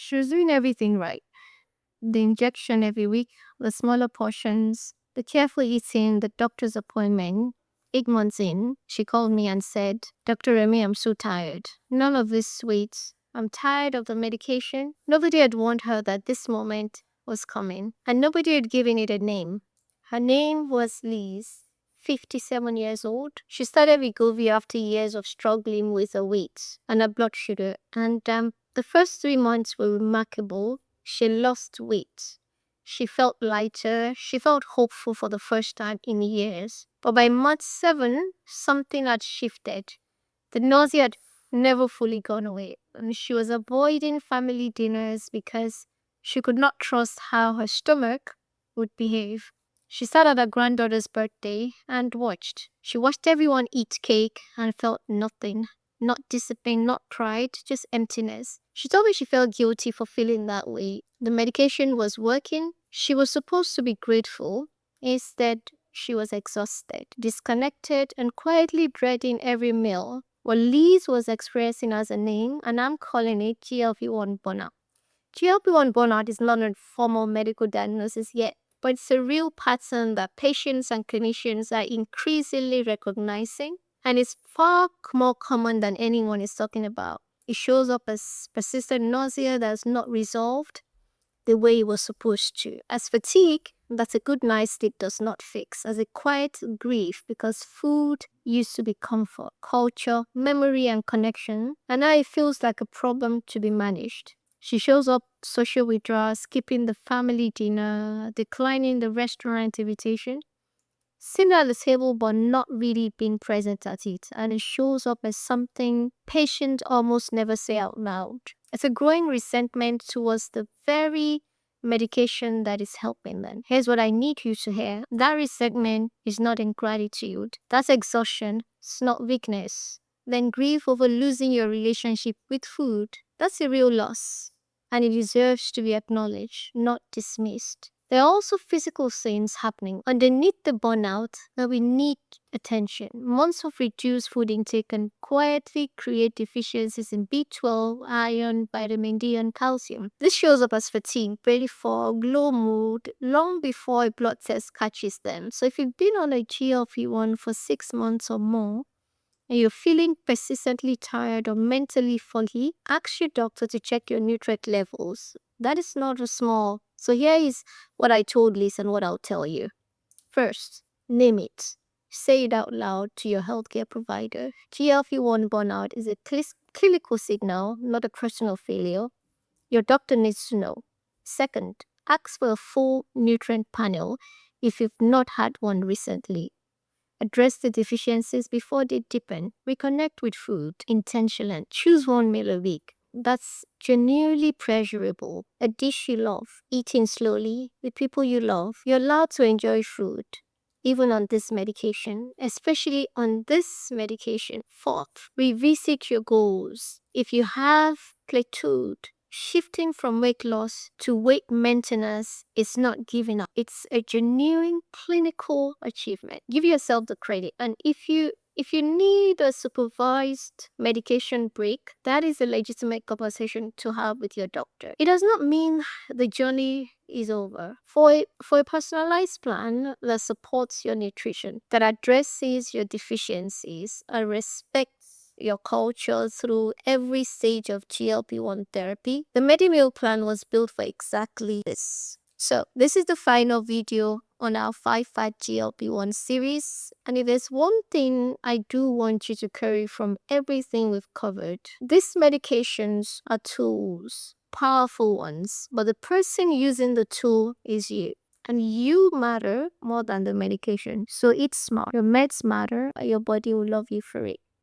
She was doing everything right. The injection every week, the smaller portions, the careful eating, the doctor's appointment. 8 months in, she called me and said, Dr. Remy, I'm so tired. None of this sweets. I'm tired of the medication. Nobody had warned her that this moment was coming, and nobody had given it a name. Her name was Liz, 57 years old. She started Wegovy after years of struggling with her weight and her blood sugar, and the first 3 months were remarkable. She lost weight. She felt lighter. She felt hopeful for the first time in years. But by month 7, something had shifted. The nausea had never fully gone away. And she was avoiding family dinners because she could not trust how her stomach would behave. She sat at her granddaughter's birthday and watched. She watched everyone eat cake and felt nothing. Not discipline, not pride, just emptiness. She told me she felt guilty for feeling that way. The medication was working. She was supposed to be grateful. Instead, she was exhausted, disconnected, and quietly dreading every meal. What Liz was expressing as a name, and I'm calling it GLP1 burnout. GLP1 burnout is not a formal medical diagnosis yet, but it's a real pattern that patients and clinicians are increasingly recognizing, and it's far more common than anyone is talking about. It shows up as persistent nausea that's not resolved the way it was supposed to, as fatigue that a good night's sleep does not fix, as a quiet grief because food used to be comfort, culture, memory, and connection, and now it feels like a problem to be managed. She shows up social withdrawal, skipping the family dinner, declining the restaurant invitation, sitting at the table but not really being present at it, and it shows up as something patients almost never say out loud. It's a growing resentment towards the very medication that is helping them. Here's what I need you to hear. That resentment is not ingratitude. That's exhaustion. It's not weakness. Then grief over losing your relationship with food. That's a real loss, and it deserves to be acknowledged, not dismissed. There are also physical things happening underneath the burnout that we need attention. Months of reduced food intake can quietly create deficiencies in B12, iron, vitamin D, and calcium. This shows up as fatigue, belly fog, low mood, long before a blood test catches them. So if you've been on a GLP-1 for 6 months or more, and you're feeling persistently tired or mentally foggy, ask your doctor to check your nutrient levels. That is not a small. So here is what I told Liz and what I'll tell you. First, name it. Say it out loud to your healthcare provider. GLP-1 burnout is a clinical signal, not a personal failure. Your doctor needs to know. Second, ask for a full nutrient panel if you've not had one recently. Address the deficiencies before they deepen. Reconnect with food intentionally. Choose one meal a week that's genuinely pleasurable. A dish you love. Eating slowly with people you love. You're allowed to enjoy food, even on this medication, especially on this medication. Fourth, revisit your goals. If you have plateaued, shifting from weight loss to weight maintenance is not giving up. It's a genuine clinical achievement. Give yourself the credit. And if you need a supervised medication break, that is a legitimate conversation to have with your doctor. It does not mean the journey is over. For a personalized plan that supports your nutrition, that addresses your deficiencies, and respects your culture through every stage of GLP-1 therapy, the MediMeal plan was built for exactly this. So this is the final video on our 5-Fat GLP-1 series. And if there's one thing I do want you to carry from everything we've covered, these medications are tools, powerful ones, but the person using the tool is you. And you matter more than the medication. So eat smart. Your meds matter, and your body will love you for it.